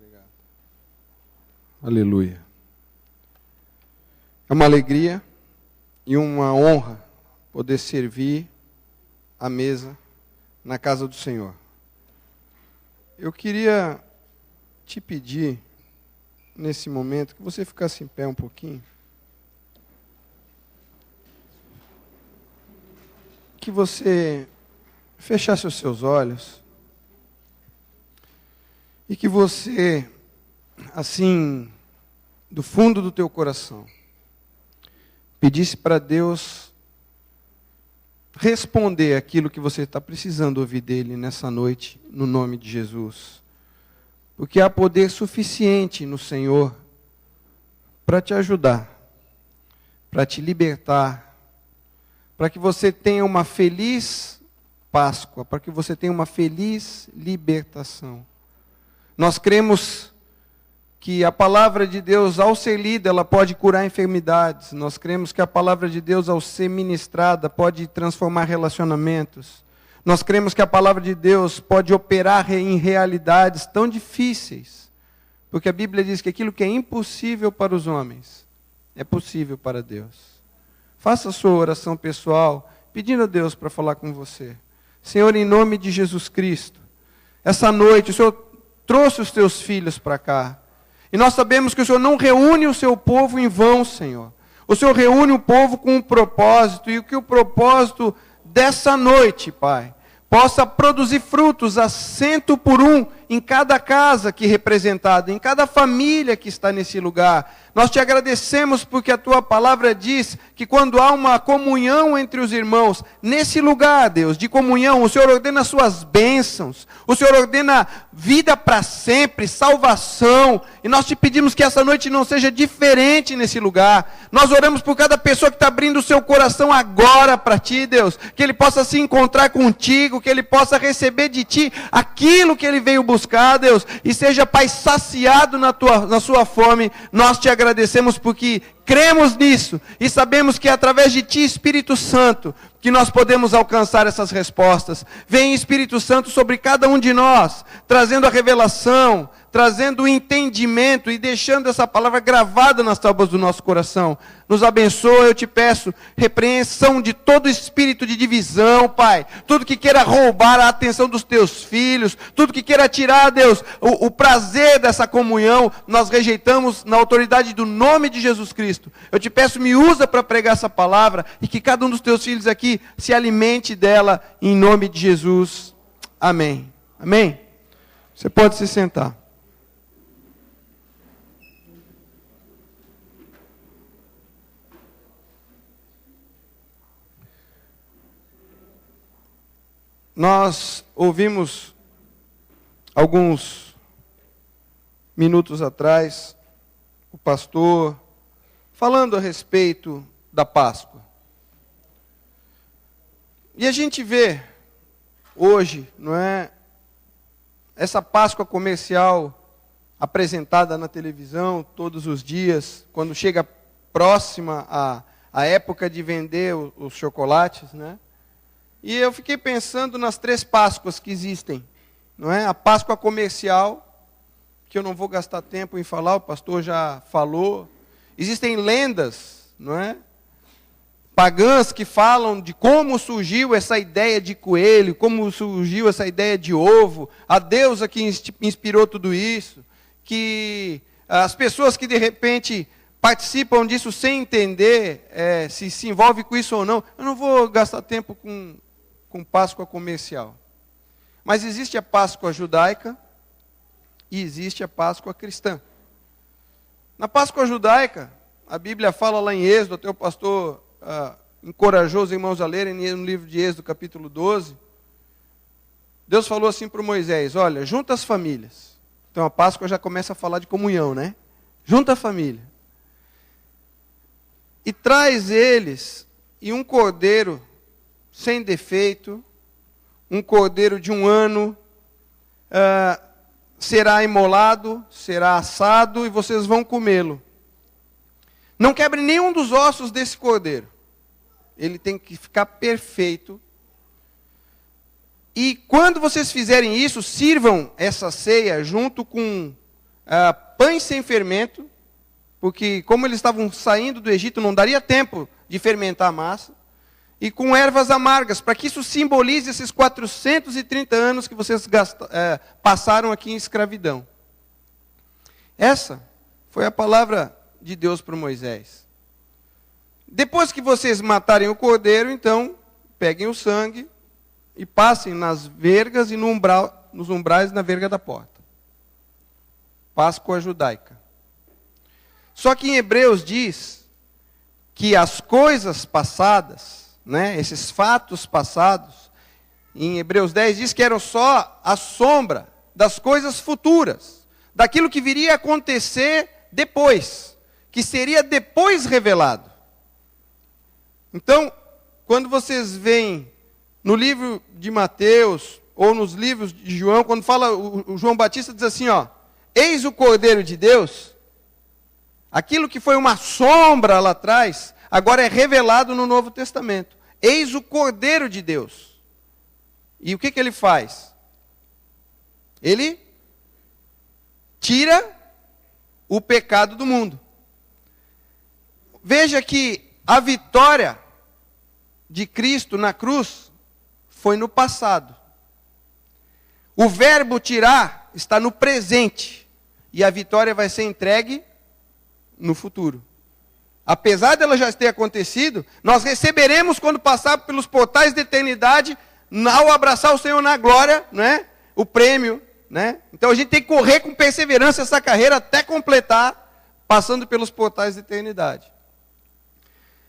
Obrigado. Aleluia. É uma alegria e uma honra poder servir à mesa na casa do Senhor. Eu queria te pedir, nesse momento, que você ficasse em pé um pouquinho. Que você fechasse os seus olhos. E que você, assim, do fundo do teu coração, pedisse para Deus responder aquilo que você está precisando ouvir dele nessa noite, no nome de Jesus. Porque há poder suficiente no Senhor para te ajudar, para te libertar, para que você tenha uma feliz Páscoa, para que você tenha uma feliz libertação. Nós cremos que a palavra de Deus, ao ser lida, ela pode curar enfermidades. Nós cremos que a palavra de Deus, ao ser ministrada, pode transformar relacionamentos. Nós cremos que a palavra de Deus pode operar em realidades tão difíceis. Porque a Bíblia diz que aquilo que é impossível para os homens, é possível para Deus. Faça a sua oração pessoal, pedindo a Deus para falar com você. Senhor, em nome de Jesus Cristo, essa noite o Senhor trouxe os teus filhos para cá. E nós sabemos que o Senhor não reúne o seu povo em vão, Senhor. O Senhor reúne o povo com um propósito, e que o propósito dessa noite, Pai, possa produzir frutos a 100 em cada casa aqui representada, em cada família que está nesse lugar. Nós te agradecemos porque a tua palavra diz que quando há uma comunhão entre os irmãos, nesse lugar, Deus, de comunhão, o Senhor ordena suas bênçãos, o Senhor ordena vida para sempre, salvação, e nós te pedimos que essa noite não seja diferente nesse lugar. Nós oramos por cada pessoa que está abrindo o seu coração agora para ti, Deus, que ele possa se encontrar contigo, que ele possa receber de ti aquilo que ele veio buscar, Deus, e seja, Pai, saciado na sua fome. Nós te agradecemos porque cremos nisso e sabemos que é através de ti, Espírito Santo, que nós podemos alcançar essas respostas. Vem, Espírito Santo, sobre cada um de nós, trazendo a revelação, trazendo o entendimento e deixando essa palavra gravada nas tábuas do nosso coração. Nos abençoa, eu te peço, repreensão de todo espírito de divisão, Pai. Tudo que queira roubar a atenção dos teus filhos, tudo que queira tirar, Deus, o prazer dessa comunhão, nós rejeitamos na autoridade do nome de Jesus Cristo. Eu te peço, me usa para pregar essa palavra e que cada um dos teus filhos aqui se alimente dela em nome de Jesus. Amém. Amém? Você pode se sentar. Nós ouvimos alguns minutos atrás o pastor falando a respeito da Páscoa. E a gente vê hoje, não é, essa Páscoa comercial apresentada na televisão todos os dias, quando chega próxima a época de vender os chocolates, né? E eu fiquei pensando nas 3 Páscoas que existem, não é? A Páscoa comercial, que eu não vou gastar tempo em falar, o pastor já falou. Existem lendas, não é? Pagãs que falam de como surgiu essa ideia de coelho, como surgiu essa ideia de ovo, a deusa que inspirou tudo isso, que as pessoas que de repente participam disso sem entender se envolve com isso ou não. Eu não vou gastar tempo com Páscoa comercial. Mas existe a Páscoa judaica e existe a Páscoa cristã. Na Páscoa judaica, a Bíblia fala lá em Êxodo, até o pastor encorajou os irmãos a lerem no livro de Êxodo, capítulo 12. Deus falou assim para Moisés: olha, junta as famílias. Então a Páscoa já começa a falar de comunhão, né? Junta a família. E traz eles e um cordeiro sem defeito, um cordeiro de 1 ano, será imolado, será assado e vocês vão comê-lo. Não quebre nenhum dos ossos desse cordeiro. Ele tem que ficar perfeito. E quando vocês fizerem isso, sirvam essa ceia junto com pães sem fermento, porque como eles estavam saindo do Egito, não daria tempo de fermentar a massa, e com ervas amargas, para que isso simbolize esses 430 anos que vocês passaram aqui em escravidão. Essa foi a palavra de Deus para Moisés. Depois que vocês matarem o cordeiro, então, peguem o sangue e passem nas vergas e nos umbrais na verga da porta. Páscoa judaica. Só que em Hebreus diz que as coisas passadas, né, esses fatos passados, em Hebreus 10 diz que eram só a sombra das coisas futuras, daquilo que viria a acontecer depois, que seria depois revelado. Então, quando vocês veem no livro de Mateus, ou nos livros de João, quando fala, o João Batista diz assim, eis o Cordeiro de Deus, aquilo que foi uma sombra lá atrás, agora é revelado no Novo Testamento. Eis o Cordeiro de Deus. E o que ele faz? Ele tira o pecado do mundo. Veja que a vitória de Cristo na cruz foi no passado. O verbo tirar está no presente. E a vitória vai ser entregue no futuro. Apesar dela já ter acontecido, nós receberemos quando passar pelos portais da eternidade, ao abraçar o Senhor na glória, né, o prêmio. Né? Então a gente tem que correr com perseverança essa carreira até completar, passando pelos portais da eternidade.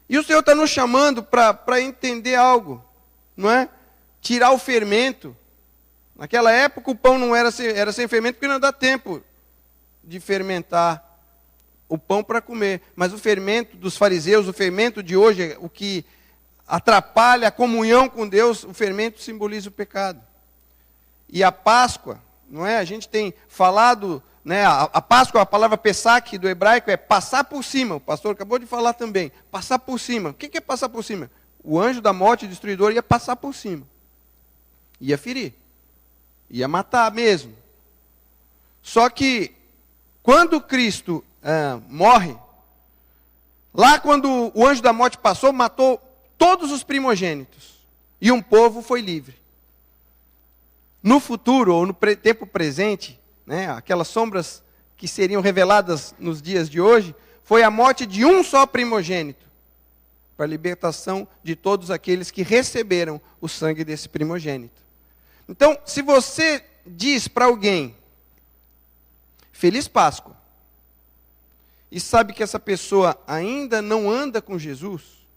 E o Senhor está nos chamando para entender algo, não é? Tirar o fermento. Naquela época o pão não era sem fermento, porque não dá tempo de fermentar o pão para comer. Mas o fermento dos fariseus, o fermento de hoje, o que atrapalha a comunhão com Deus, o fermento simboliza o pecado. E a Páscoa, não é? A gente tem falado, né, a Páscoa, a palavra Pesach do hebraico é passar por cima. O pastor acabou de falar também. Passar por cima. O que é passar por cima? O anjo da morte, o destruidor, ia passar por cima. Ia ferir. Ia matar mesmo. Só que, quando Cristo morre, lá quando o anjo da morte passou, matou todos os primogênitos. E um povo foi livre. No futuro, ou no tempo presente, né, aquelas sombras que seriam reveladas nos dias de hoje, foi a morte de um só primogênito, para a libertação de todos aqueles que receberam o sangue desse primogênito. Então, se você diz para alguém, Feliz Páscoa, e sabe que essa pessoa ainda não anda com Jesus,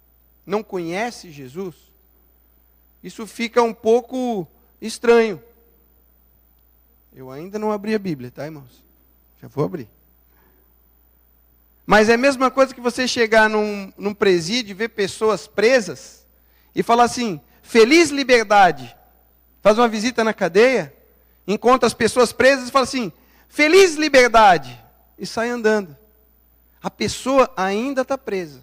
não conhece Jesus, isso fica um pouco estranho. Eu ainda não abri a Bíblia, tá, irmãos? Já vou abrir. Mas é a mesma coisa que você chegar num presídio e ver pessoas presas e falar assim, feliz liberdade. Faz uma visita na cadeia, encontra as pessoas presas e fala assim, feliz liberdade. E sai andando. A pessoa ainda está presa.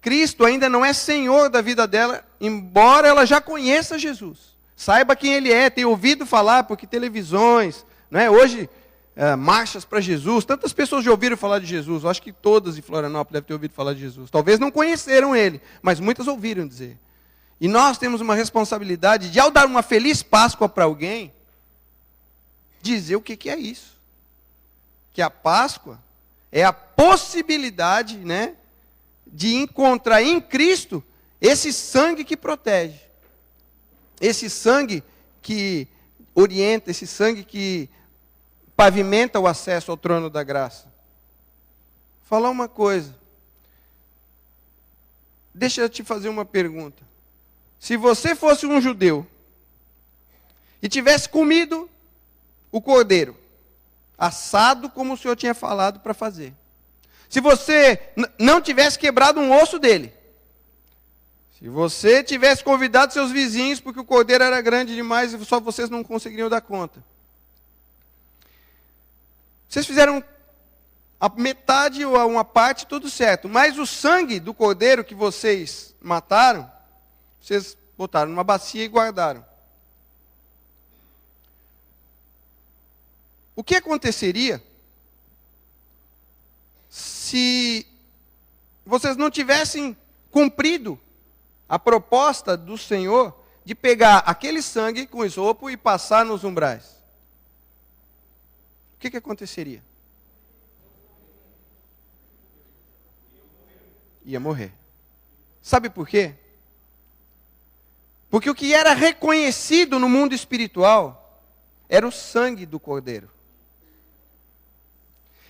Cristo ainda não é Senhor da vida dela, embora ela já conheça Jesus. Saiba quem Ele é, tem ouvido falar, porque televisões, não é? Hoje, marchas para Jesus, tantas pessoas já ouviram falar de Jesus, eu acho que todas em Florianópolis devem ter ouvido falar de Jesus. Talvez não conheceram Ele, mas muitas ouviram dizer. E nós temos uma responsabilidade de, ao dar uma feliz Páscoa para alguém, dizer o que é isso. Que a Páscoa é a possibilidade, né, de encontrar em Cristo esse sangue que protege. Esse sangue que orienta, esse sangue que pavimenta o acesso ao trono da graça. Falar uma coisa. Deixa eu te fazer uma pergunta. Se você fosse um judeu e tivesse comido o cordeiro, assado como o Senhor tinha falado para fazer. Se você não tivesse quebrado um osso dele, se você tivesse convidado seus vizinhos, porque o cordeiro era grande demais e só vocês não conseguiriam dar conta. Vocês fizeram a metade ou uma parte, tudo certo. Mas o sangue do cordeiro que vocês mataram, vocês botaram numa bacia e guardaram. O que aconteceria se vocês não tivessem cumprido a proposta do Senhor de pegar aquele sangue com isopo e passar nos umbrais? O que aconteceria? Ia morrer. Sabe por quê? Porque o que era reconhecido no mundo espiritual era o sangue do Cordeiro.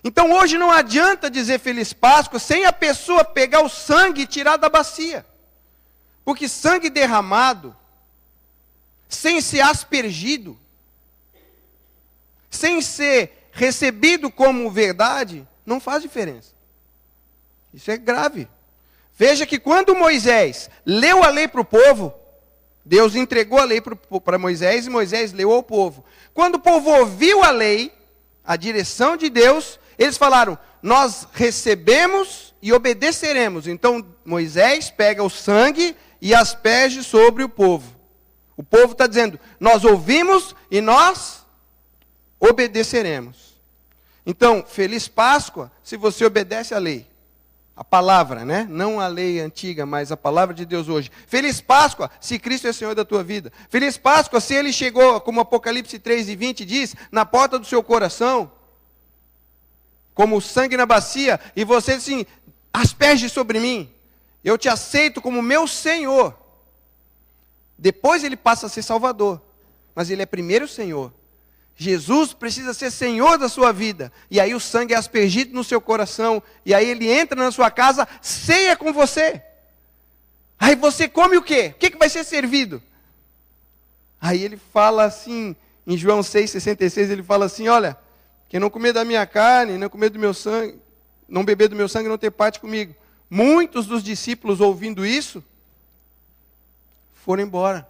Então hoje não adianta dizer Feliz Páscoa sem a pessoa pegar o sangue e tirar da bacia. Porque sangue derramado, sem ser aspergido, sem ser recebido como verdade, não faz diferença. Isso é grave. Veja que quando Moisés leu a lei para o povo, Deus entregou a lei para Moisés e Moisés leu ao povo. Quando o povo ouviu a lei, a direção de Deus, eles falaram, nós recebemos e obedeceremos. Então Moisés pega o sangue e asperge sobre o povo. O povo está dizendo, nós ouvimos e nós obedeceremos. Então, Feliz Páscoa se você obedece à lei. A palavra, né? Não a lei antiga, mas a palavra de Deus hoje. Feliz Páscoa, se Cristo é Senhor da tua vida. Feliz Páscoa, se Ele chegou, como Apocalipse 3:20 diz, na porta do seu coração, como o sangue na bacia, e você assim, asperge sobre mim. Eu te aceito como meu Senhor. Depois Ele passa a ser Salvador, mas Ele é primeiro Senhor. Jesus precisa ser Senhor da sua vida. E aí o sangue é aspergido no seu coração. E aí Ele entra na sua casa, ceia com você. Aí você come o quê? O que vai ser servido? Aí Ele fala assim, em João 6,66, Ele fala assim, olha, quem não comer da minha carne, não comer do meu sangue, não beber do meu sangue, não ter parte comigo. Muitos dos discípulos ouvindo isso, foram embora.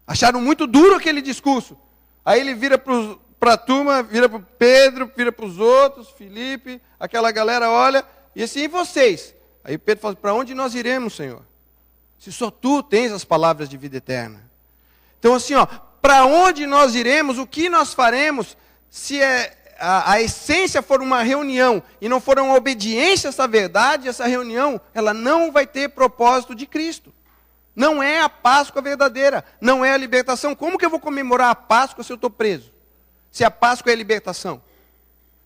Acharam muito duro aquele discurso. Aí ele vira para a turma, vira para Pedro, vira para os outros, Filipe, aquela galera olha, e assim, e vocês? Aí Pedro fala, para onde nós iremos, Senhor? Se só Tu tens as palavras de vida eterna. Então assim, para onde nós iremos, o que nós faremos, se a essência for uma reunião, e não for uma obediência a essa verdade, essa reunião, ela não vai ter propósito de Cristo. Não é a Páscoa verdadeira, não é a libertação. Como que eu vou comemorar a Páscoa se eu estou preso? Se a Páscoa é a libertação.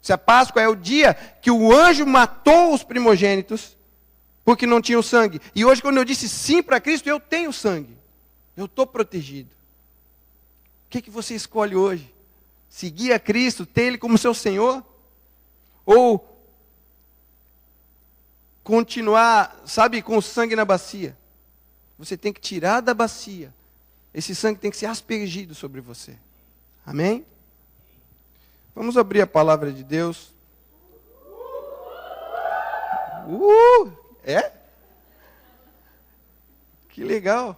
Se a Páscoa é o dia que o anjo matou os primogênitos, porque não tinham sangue. E hoje quando eu disse sim para Cristo, eu tenho sangue. Eu estou protegido. O que você escolhe hoje? Seguir a Cristo, ter Ele como seu Senhor? Ou continuar, sabe, com o sangue na bacia? Você tem que tirar da bacia. Esse sangue tem que ser aspergido sobre você. Amém? Vamos abrir a palavra de Deus. É? Que legal.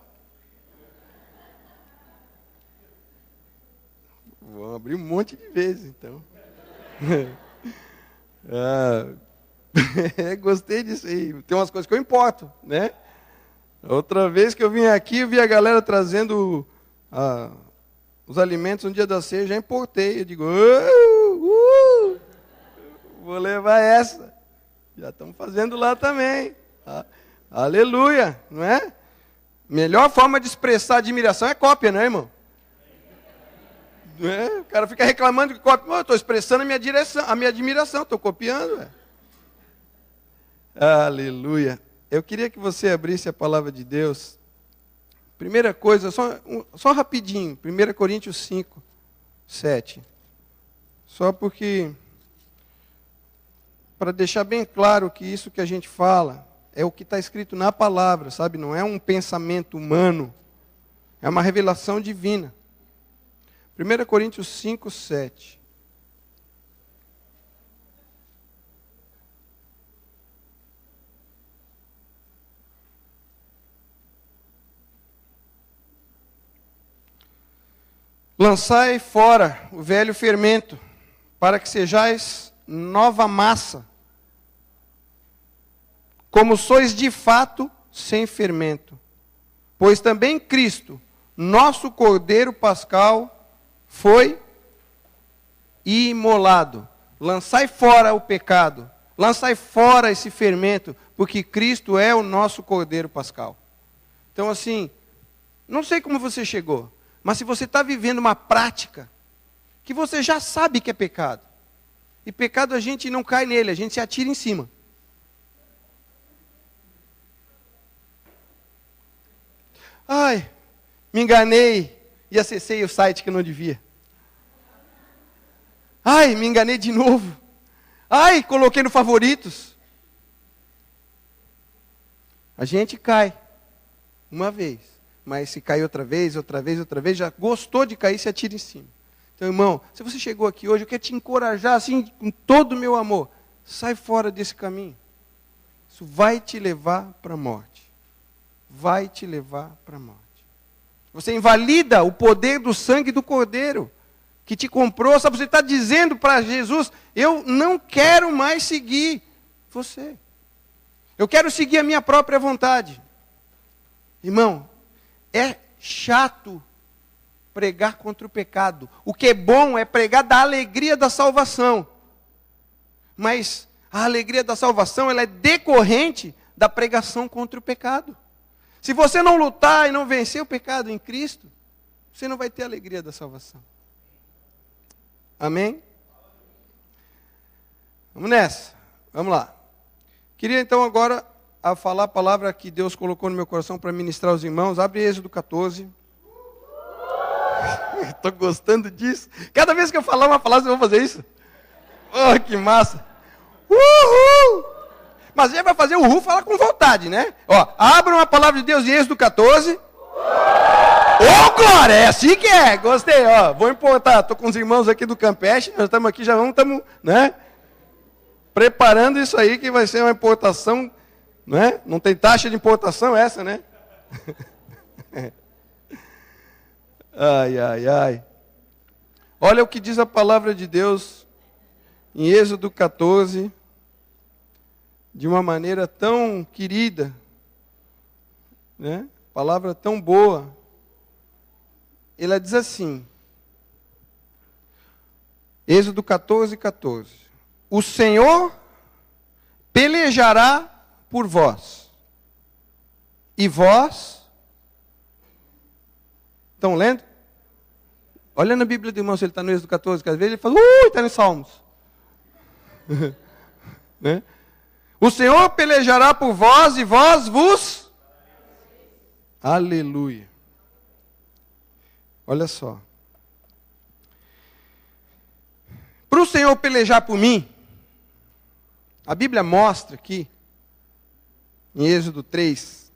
Vou abrir um monte de vezes, então. Gostei disso aí. Tem umas coisas que eu importo, né? Outra vez que eu vim aqui, eu vi a galera trazendo os alimentos no dia da ceia, já importei. Eu digo, vou levar essa. Já estamos fazendo lá também. Aleluia, não é? Melhor forma de expressar admiração é cópia, não é, irmão? Não é? O cara fica reclamando que cópia. Eu estou expressando a minha admiração, estou copiando. Aleluia. Eu queria que você abrisse a palavra de Deus. Primeira coisa, só rapidinho, 1 Coríntios 5, 7. Só porque, para deixar bem claro que isso que a gente fala é o que está escrito na palavra, sabe? Não é um pensamento humano, é uma revelação divina. 1 Coríntios 5, 7. Lançai fora o velho fermento, para que sejais nova massa, como sois de fato sem fermento. Pois também Cristo, nosso Cordeiro Pascal, foi imolado. Lançai fora o pecado. Lançai fora esse fermento, porque Cristo é o nosso Cordeiro Pascal. Então assim, não sei como você chegou, mas se você está vivendo uma prática que você já sabe que é pecado, e pecado a gente não cai nele, a gente se atira em cima. Ai, me enganei e acessei o site que não devia. Ai, me enganei de novo. Ai, coloquei no favoritos. A gente cai uma vez, mas se cai outra vez, já gostou de cair, se atira em cima. Então, irmão, se você chegou aqui hoje, eu quero te encorajar assim, com todo o meu amor. Sai fora desse caminho. Isso vai te levar para a morte. Vai te levar para a morte. Você invalida o poder do sangue do Cordeiro que te comprou. Sabe, você está dizendo para Jesus, eu não quero mais seguir você. Eu quero seguir a minha própria vontade. Irmão, é chato pregar contra o pecado. O que é bom é pregar da alegria da salvação. Mas a alegria da salvação, ela é decorrente da pregação contra o pecado. Se você não lutar e não vencer o pecado em Cristo, você não vai ter a alegria da salvação. Amém? Vamos nessa. Vamos lá. Queria então agora falar a palavra que Deus colocou no meu coração para ministrar aos irmãos. Abre Êxodo 14. Estou gostando disso. Cada vez que eu falar uma palavra, vocês vão fazer isso? Oh, que massa. Uhul! Mas ele vai fazer o uhul, fala com vontade, né? Ó, abram a palavra de Deus em Êxodo 14. Ô, glória, é assim que é. Gostei, ó. Vou importar. Estou com os irmãos aqui do Campeche. Nós estamos aqui, estamos, né? Preparando isso aí, que vai ser uma importação, né? Não tem taxa de importação essa, né? Ai, ai, ai. Olha o que diz a palavra de Deus em Êxodo 14, de uma maneira tão querida, né? Palavra tão boa. Ela diz assim, Êxodo 14, 14. O Senhor pelejará por vós, e vós, estão lendo? Olha na Bíblia do irmão, se ele está no Êxodo 14, que às vezes ele fala, está nos Salmos. Né? O Senhor pelejará por vós, e vós vos... Aleluia. Olha só. Para o Senhor pelejar por mim, a Bíblia mostra aqui, em Êxodo 3,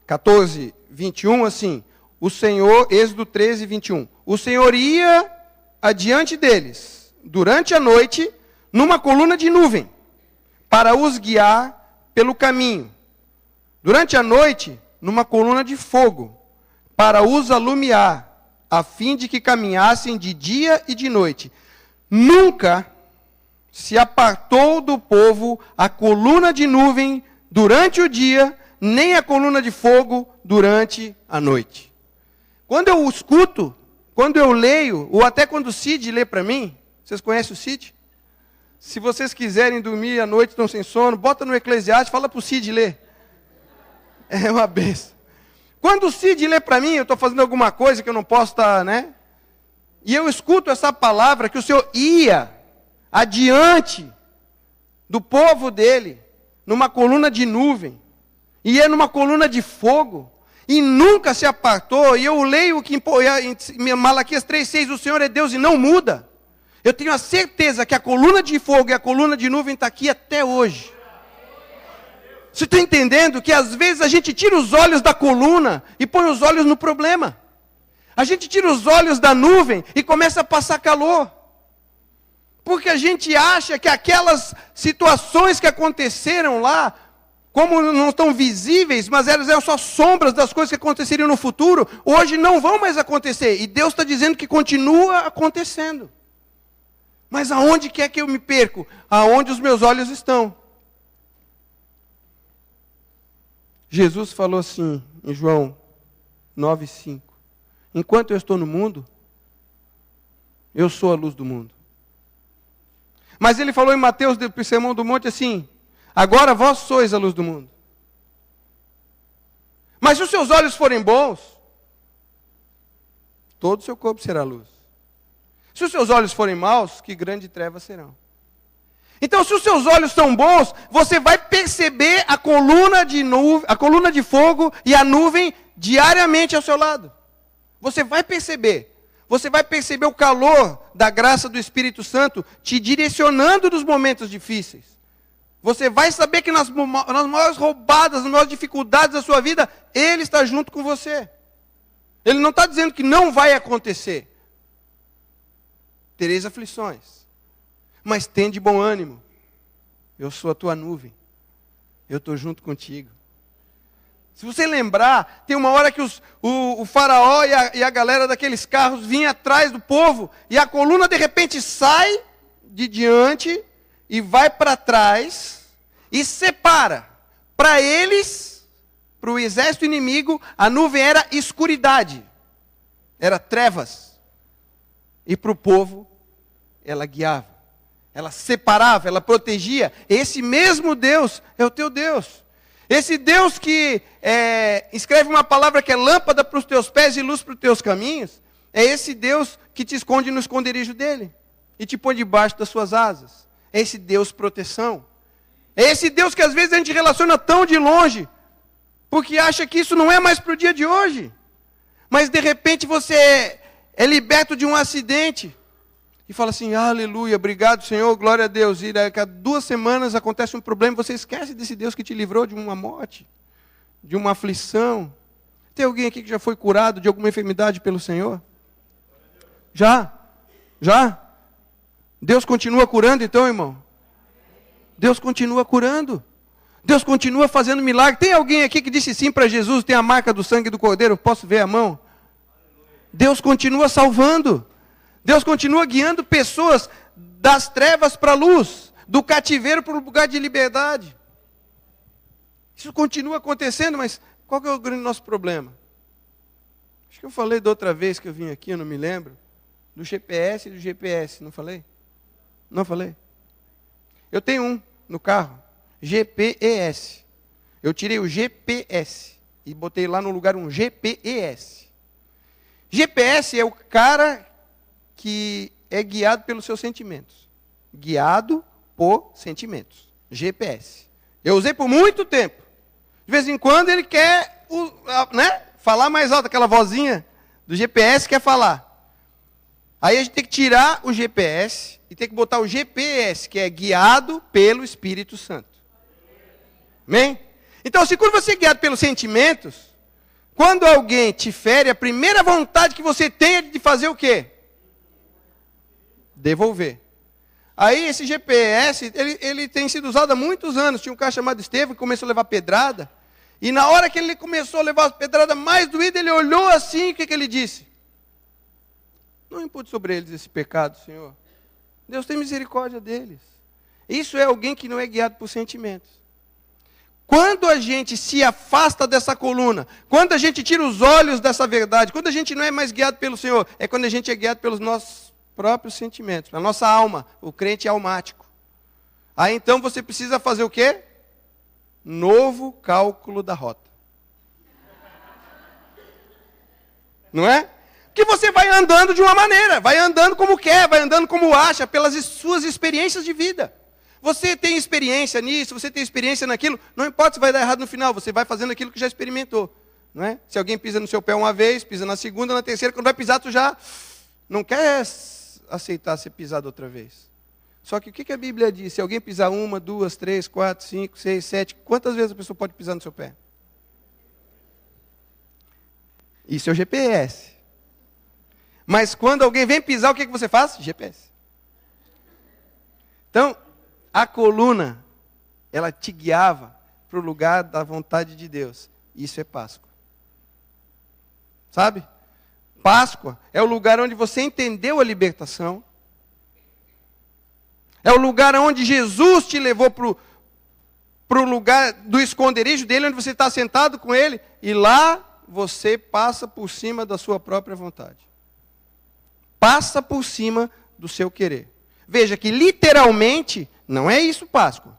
14, 21, assim, o Senhor, Êxodo 13, 21, o Senhor ia adiante deles, durante a noite, numa coluna de nuvem, para os guiar pelo caminho. Durante a noite, numa coluna de fogo, para os alumiar, a fim de que caminhassem de dia e de noite. Nunca se apartou do povo a coluna de nuvem durante o dia, nem a coluna de fogo durante a noite. Quando eu escuto, quando eu leio, ou até quando o Cid lê para mim, vocês conhecem o Cid? Se vocês quiserem dormir à noite, estão sem sono, bota no Eclesiastes, fala para o Cid ler. É uma benção. Quando o Cid lê para mim, eu estou fazendo alguma coisa que eu não posso estar, né? E eu escuto essa palavra que o Senhor ia adiante do povo dele, numa coluna de nuvem, ia numa coluna de fogo, e nunca se apartou, e eu leio que em Malaquias 3,6, o Senhor é Deus e não muda. Eu tenho a certeza que a coluna de fogo e a coluna de nuvem está aqui até hoje. Você está entendendo que às vezes a gente tira os olhos da coluna e põe os olhos no problema. A gente tira os olhos da nuvem e começa a passar calor. Porque a gente acha que aquelas situações que aconteceram lá, como não estão visíveis, mas elas eram só sombras das coisas que aconteceriam no futuro, hoje não vão mais acontecer. E Deus está dizendo que continua acontecendo. Mas aonde quer que eu me perco? Aonde os meus olhos estão. Jesus falou assim, em João 9,5. Enquanto eu estou no mundo, eu sou a luz do mundo. Mas ele falou em Mateus, do Sermão do Monte, assim: agora vós sois a luz do mundo. Mas se os seus olhos forem bons, todo o seu corpo será luz. Se os seus olhos forem maus, que grande trevas serão. Então, se os seus olhos são bons, você vai perceber a coluna de fogo e a nuvem diariamente ao seu lado. Você vai perceber. Você vai perceber o calor da graça do Espírito Santo te direcionando nos momentos difíceis. Você vai saber que nas maiores roubadas, nas maiores dificuldades da sua vida, Ele está junto com você. Ele não está dizendo que não vai acontecer. Tereis aflições, mas tem de bom ânimo. Eu sou a tua nuvem. Eu estou junto contigo. Se você lembrar, tem uma hora que o faraó e a galera daqueles carros vinham atrás do povo, e a coluna de repente sai de diante e vai para trás e separa. Para eles, para o exército inimigo, a nuvem era escuridade, era trevas. E para o povo, ela guiava, ela separava, ela protegia. Esse mesmo Deus é o teu Deus. Esse Deus que escreve uma palavra que é lâmpada para os teus pés e luz para os teus caminhos, é esse Deus que te esconde no esconderijo dele e te põe debaixo das suas asas. É esse Deus proteção. É esse Deus que às vezes a gente relaciona tão de longe, porque acha que isso não é mais para o dia de hoje. Mas de repente você é liberto de um acidente e fala assim: aleluia, obrigado Senhor, glória a Deus. E daqui a 2 semanas acontece um problema e você esquece desse Deus que te livrou de uma morte, de uma aflição. Tem alguém aqui que já foi curado de alguma enfermidade pelo Senhor? Já? Deus continua curando então, irmão? Deus continua curando. Deus continua fazendo milagre. Tem alguém aqui que disse sim para Jesus, tem a marca do sangue do Cordeiro? Posso ver a mão? Deus continua salvando. Deus continua guiando pessoas das trevas para a luz, do cativeiro para o lugar de liberdade. Isso continua acontecendo, mas qual que é o grande nosso problema? Acho que eu falei da outra vez que eu vim aqui, eu não me lembro, do GPS e do GPS, não falei? Não falei? Eu tenho um no carro, GPS. Eu tirei o GPS e botei lá no lugar um GPS. GPS é o cara que é guiado pelos seus sentimentos. Guiado por sentimentos. GPS. Eu usei por muito tempo. De vez em quando ele quer falar mais alto, aquela vozinha do GPS quer falar. Aí a gente tem que tirar o GPS e tem que botar o GPS, que é guiado pelo Espírito Santo. Amém? Então, se quando você é guiado pelos sentimentos, quando alguém te fere, a primeira vontade que você tem é de fazer o quê? Devolver. Aí esse GPS, ele tem sido usado há muitos anos. Tinha um cara chamado Estevão que começou a levar pedrada. E na hora que ele começou a levar a pedrada mais doída, ele olhou assim, o que ele disse? Não impute sobre eles esse pecado, Senhor. Deus tem misericórdia deles. Isso é alguém que não é guiado por sentimentos. Quando a gente se afasta dessa coluna, quando a gente tira os olhos dessa verdade, quando a gente não é mais guiado pelo Senhor, é quando a gente é guiado pelos nossos próprios sentimentos, a nossa alma, o crente é almático. Aí então você precisa fazer o quê? Novo cálculo da rota. Não é? Que você vai andando de uma maneira, vai andando como quer, vai andando como acha, pelas suas experiências de vida. Você tem experiência nisso, você tem experiência naquilo, não importa se vai dar errado no final, você vai fazendo aquilo que já experimentou. Não é? Se alguém pisa no seu pé uma vez, pisa na segunda, na terceira, quando vai pisar, tu já não quer aceitar ser pisado outra vez. Só que o que a Bíblia diz? Se alguém pisar 1, 2, 3, 4, 5, 6, 7, quantas vezes a pessoa pode pisar no seu pé? Isso é o GPS. Mas quando alguém vem pisar, o que você faz? GPS. Então, a coluna, ela te guiava para o lugar da vontade de Deus. Isso é Páscoa. Sabe? Páscoa é o lugar onde você entendeu a libertação. É o lugar onde Jesus te levou para o lugar do esconderijo dele, onde você está sentado com ele. E lá você passa por cima da sua própria vontade. Passa por cima do seu querer. Veja que literalmente, não é isso Páscoa.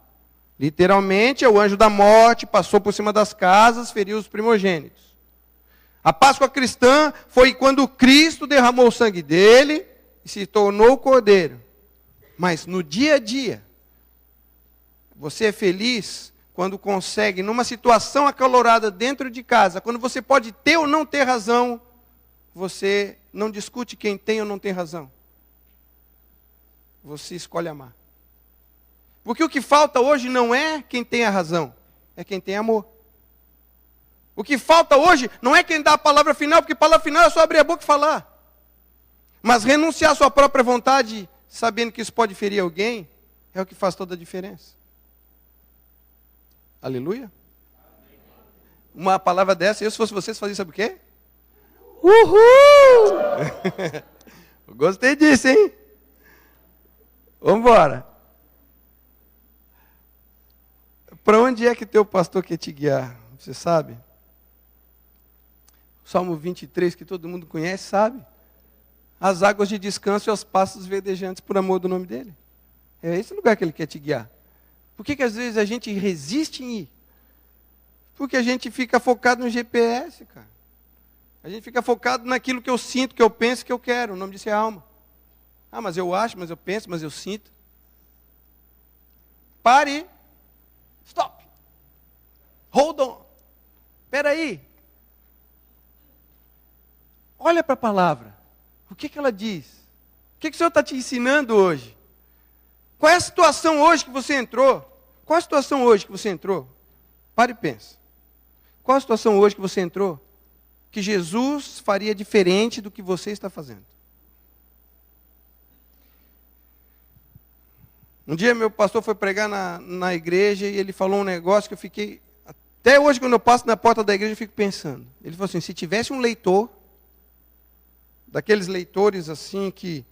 Literalmente é o anjo da morte, passou por cima das casas, feriu os primogênitos. A Páscoa cristã foi quando Cristo derramou o sangue dele e se tornou o cordeiro. Mas no dia a dia, você é feliz quando consegue, numa situação acalorada dentro de casa, quando você pode ter ou não ter razão, você não discute quem tem ou não tem razão. Você escolhe amar. Porque o que falta hoje não é quem tem a razão, é quem tem amor. O que falta hoje não é quem dá a palavra final, porque a palavra final é só abrir a boca e falar. Mas renunciar à sua própria vontade, sabendo que isso pode ferir alguém, é o que faz toda a diferença. Aleluia? Uma palavra dessa, eu se fosse vocês, fazia sabe o quê? Uhul! Eu gostei disso, hein? Vamos embora. Para onde é que teu pastor quer te guiar? Você sabe? Salmo 23, que todo mundo conhece, sabe? As águas de descanso e os pastos verdejantes por amor do nome dele. É esse lugar que ele quer te guiar. Por que às vezes a gente resiste em ir? Porque a gente fica focado no GPS, cara. A gente fica focado naquilo que eu sinto, que eu penso, que eu quero. O nome disso é alma. Ah, mas eu acho, mas eu penso, mas eu sinto. Pare. Stop. Hold on. Espera aí. Olha para a palavra. O que ela diz? O que o Senhor está te ensinando hoje? Qual é a situação hoje que você entrou? Qual a situação hoje que você entrou? Pare e pense. Qual a situação hoje que você entrou que Jesus faria diferente do que você está fazendo? Um dia meu pastor foi pregar na igreja e ele falou um negócio que eu fiquei... Até hoje, quando eu passo na porta da igreja, eu fico pensando. Ele falou assim, se tivesse um leitor, daqueles leitores assim que...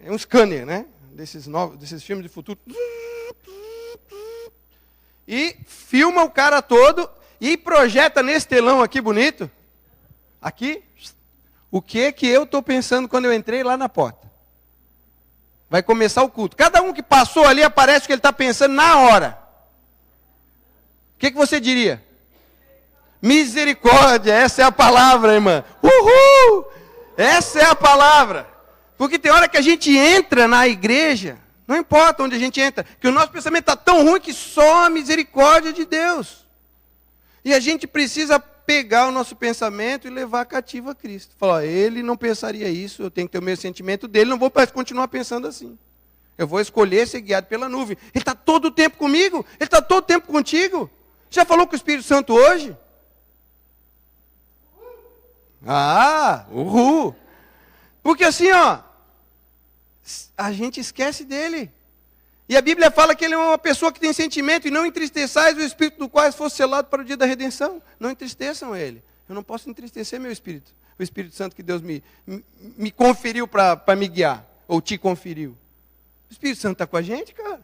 É um scanner, né? Desses filmes de futuro. E filma o cara todo e projeta nesse telão aqui bonito. Aqui. O que eu estou pensando quando eu entrei lá na porta? Vai começar o culto. Cada um que passou ali aparece o que ele está pensando na hora. O que você diria? Misericórdia, essa é a palavra, irmã. Uhul! Essa é a palavra. Porque tem hora que a gente entra na igreja, não importa onde a gente entra, que o nosso pensamento está tão ruim que só a misericórdia de Deus. E a gente precisa pegar o nosso pensamento e levar cativo a Cristo. Falar, ele não pensaria isso, eu tenho que ter o mesmo sentimento dele, não vou continuar pensando assim. Eu vou escolher ser guiado pela nuvem. Ele está todo o tempo comigo, ele está todo o tempo contigo. Já falou com o Espírito Santo hoje? Ah, uhul. Porque assim, ó, a gente esquece dele. E a Bíblia fala que ele é uma pessoa que tem sentimento, e não entristeçais o espírito do qual fosse selado para o dia da redenção. Não entristeçam ele. Eu não posso entristecer meu espírito. O Espírito Santo que Deus me conferiu para me guiar. Ou te conferiu. O Espírito Santo está com a gente, cara.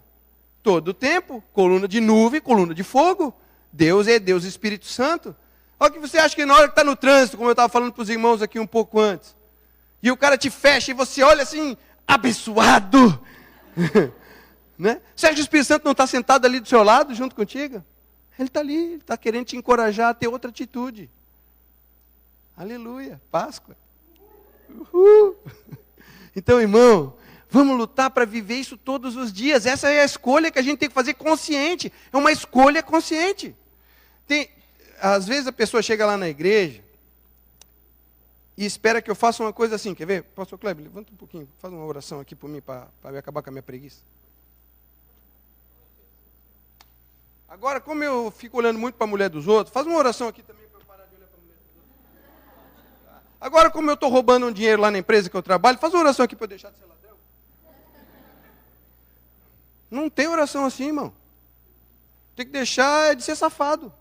Todo o tempo. Coluna de nuvem, coluna de fogo. Deus é Deus, Espírito Santo. Olha o que você acha que na hora que está no trânsito, como eu estava falando para os irmãos aqui um pouco antes. E o cara te fecha e você olha assim, abençoado. Né? Você acha que o Espírito Santo não está sentado ali do seu lado, junto contigo? Ele está ali, ele está querendo te encorajar a ter outra atitude. Aleluia, Páscoa. Uhul. Então, irmão, vamos lutar para viver isso todos os dias. Essa é a escolha que a gente tem que fazer consciente. É uma escolha consciente. Às vezes a pessoa chega lá na igreja e espera que eu faça uma coisa assim. Quer ver? Pastor Kleber, levanta um pouquinho. Faz uma oração aqui por mim para acabar com a minha preguiça. Agora, como eu fico olhando muito para a mulher dos outros, faz uma oração aqui também para eu parar de olhar para a mulher dos outros. Agora, como eu estou roubando um dinheiro lá na empresa que eu trabalho, faz uma oração aqui para eu deixar de ser ladrão. Não tem oração assim, irmão. Tem que deixar de ser safado.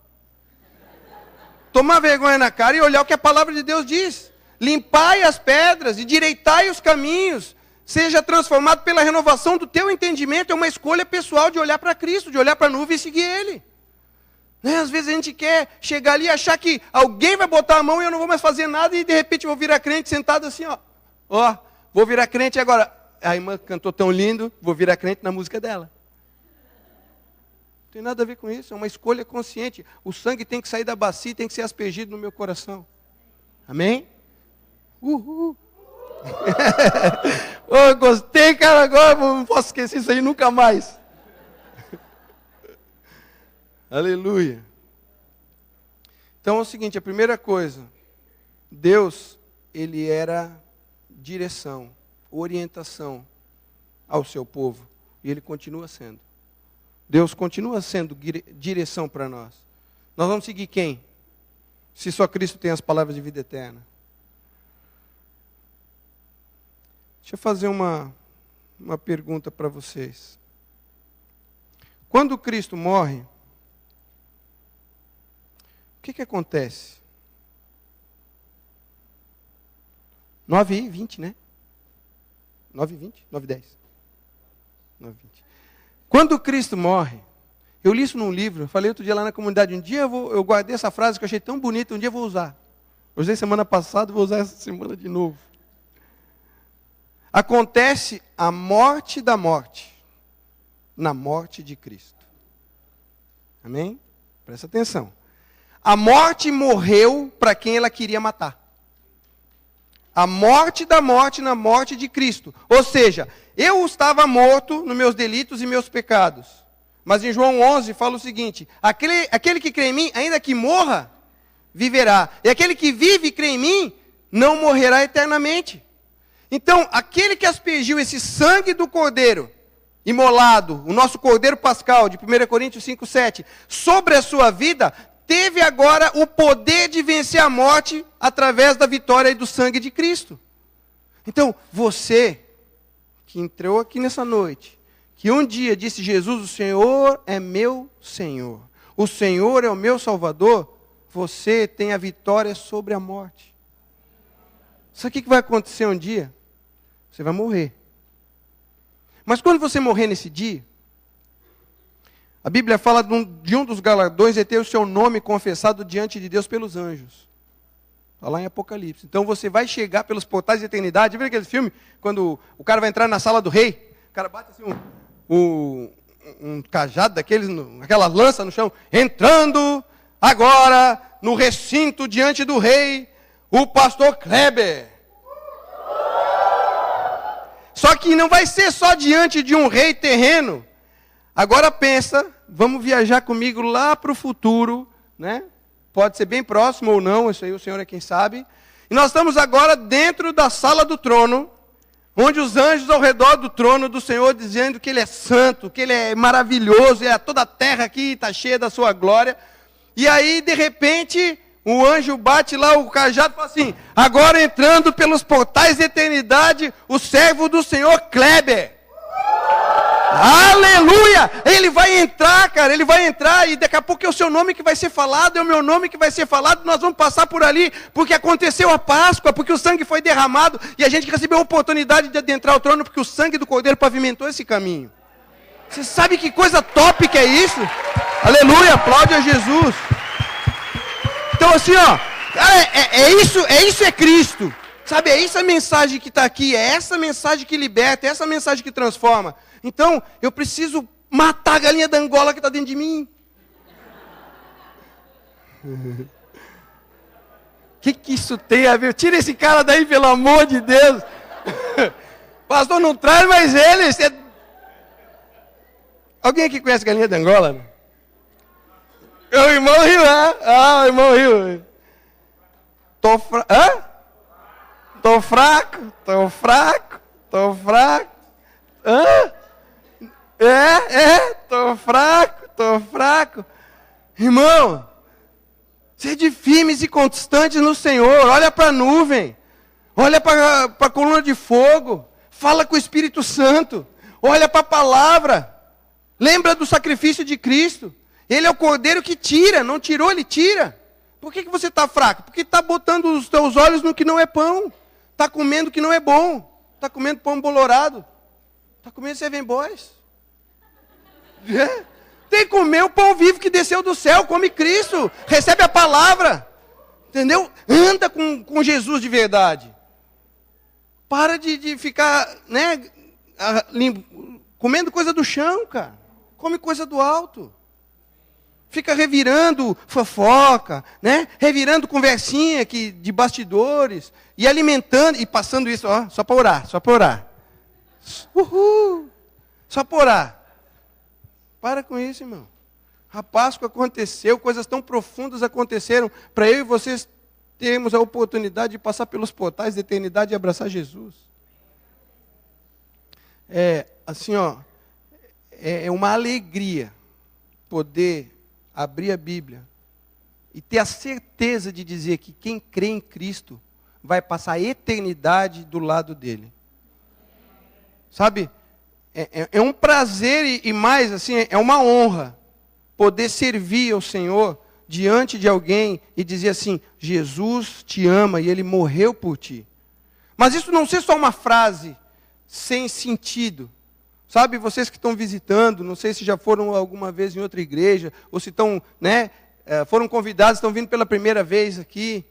Tomar vergonha na cara e olhar o que a palavra de Deus diz. Limpai as pedras e direitai os caminhos. Seja transformado pela renovação do teu entendimento. É uma escolha pessoal de olhar para Cristo, de olhar para a nuvem e seguir Ele. Né? Às vezes a gente quer chegar ali e achar que alguém vai botar a mão e eu não vou mais fazer nada e de repente eu vou virar crente sentado assim, ó. Ó, vou virar crente agora. a irmã cantou tão lindo, vou virar crente na música dela. Não tem nada a ver com isso, é uma escolha consciente. O sangue tem que sair da bacia, tem que ser aspergido no meu coração. Amém? Uhul! Oh, gostei, cara, agora não posso esquecer isso aí nunca mais. Aleluia. Então é o seguinte, a primeira coisa, Deus, ele era direção, orientação ao seu povo, e ele continua sendo. Deus continua sendo direção para nós. Nós vamos seguir quem? Se só Cristo tem as palavras de vida eterna. Deixa eu fazer uma pergunta para vocês. Quando Cristo morre, o que acontece? 9h20, né? 9h20? 9h10. 9h20. Quando Cristo morre, eu li isso num livro, falei outro dia lá na comunidade, um dia eu guardei essa frase que eu achei tão bonita, um dia eu vou usar. Eu usei semana passada, vou usar essa semana de novo. Acontece a morte da morte, na morte de Cristo. Amém? Presta atenção. A morte morreu para quem ela queria matar. A morte da morte na morte de Cristo. Ou seja, eu estava morto nos meus delitos e meus pecados. Mas em João 11 fala o seguinte, aquele que crê em mim, ainda que morra, viverá. E aquele que vive e crê em mim, não morrerá eternamente. Então, aquele que aspergiu esse sangue do Cordeiro, imolado, o nosso Cordeiro Pascal, de 1 Coríntios 5,7, sobre a sua vida, teve agora o poder de vencer a morte através da vitória e do sangue de Cristo. Então, você que entrou aqui nessa noite, que um dia disse, Jesus, o Senhor é meu Senhor, o Senhor é o meu Salvador, você tem a vitória sobre a morte. Sabe o que vai acontecer um dia? Você vai morrer. Mas quando você morrer nesse dia, a Bíblia fala de um dos galardões é ter o seu nome confessado diante de Deus pelos anjos. Está lá em Apocalipse. Então você vai chegar pelos portais da eternidade. Viu aquele filme? Quando o cara vai entrar na sala do rei, o cara bate assim um cajado daqueles, aquela lança no chão. Entrando agora no recinto diante do rei, o pastor Kleber. Só que não vai ser só diante de um rei terreno. Agora pensa, vamos viajar comigo lá para o futuro, né? Pode ser bem próximo ou não, isso aí o Senhor é quem sabe. E nós estamos agora dentro da sala do trono, onde os anjos ao redor do trono do Senhor dizendo que Ele é santo, que Ele é maravilhoso, e toda a terra aqui está cheia da sua glória. E aí, de repente, o anjo bate lá o cajado e fala assim, agora entrando pelos portais da eternidade, o servo do Senhor Kleber. Aleluia! Ele vai entrar, cara, ele vai entrar e daqui a pouco é o seu nome que vai ser falado, é o meu nome que vai ser falado, nós vamos passar por ali, porque aconteceu a Páscoa, porque o sangue foi derramado e a gente recebeu a oportunidade de adentrar o trono, porque o sangue do Cordeiro pavimentou esse caminho. Você sabe que coisa top que é isso? Aleluia, aplaude a Jesus. Então assim, ó, isso é Cristo. Sabe, é isso a mensagem que está aqui, é essa mensagem que liberta, é essa mensagem que transforma. Então, eu preciso matar a galinha da Angola que está dentro de mim. O que isso tem a ver? Tira esse cara daí, pelo amor de Deus. Pastor, não traz mais ele. Alguém aqui conhece a galinha da Angola? O irmão riu, né? Ah, o irmão riu. Hã? Tô fraco. Hã? Tô fraco. Irmão, sede firmes e constantes no Senhor. Olha para a nuvem. Olha para a coluna de fogo. Fala com o Espírito Santo. Olha para a palavra. Lembra do sacrifício de Cristo. Ele é o Cordeiro que tira. Não tirou, Ele tira. Por que você está fraco? Porque está botando os teus olhos no que não é pão. Está comendo o que não é bom. Está comendo pão bolorado. Está comendo Seven Boys. Tem que comer o pão vivo que desceu do céu. Come Cristo. Recebe a palavra. Entendeu? Anda com Jesus de verdade. Para de ficar, né, comendo coisa do chão, cara. Come coisa do alto. Fica revirando fofoca, né? Revirando conversinha aqui de bastidores. E alimentando, e passando isso, ó, só para orar, só para orar. Uhul! Só para orar. Para com isso, irmão. A Páscoa aconteceu, coisas tão profundas aconteceram para eu e vocês termos a oportunidade de passar pelos portais da eternidade e abraçar Jesus. É uma alegria poder abrir a Bíblia e ter a certeza de dizer que quem crê em Cristo vai passar a eternidade do lado dele. Sabe? É um prazer e mais, assim, é uma honra poder servir ao Senhor diante de alguém e dizer assim, Jesus te ama e Ele morreu por ti. Mas isso não ser só uma frase sem sentido. Sabe, vocês que estão visitando, não sei se já foram alguma vez em outra igreja, ou se estão, foram convidados, estão vindo pela primeira vez aqui.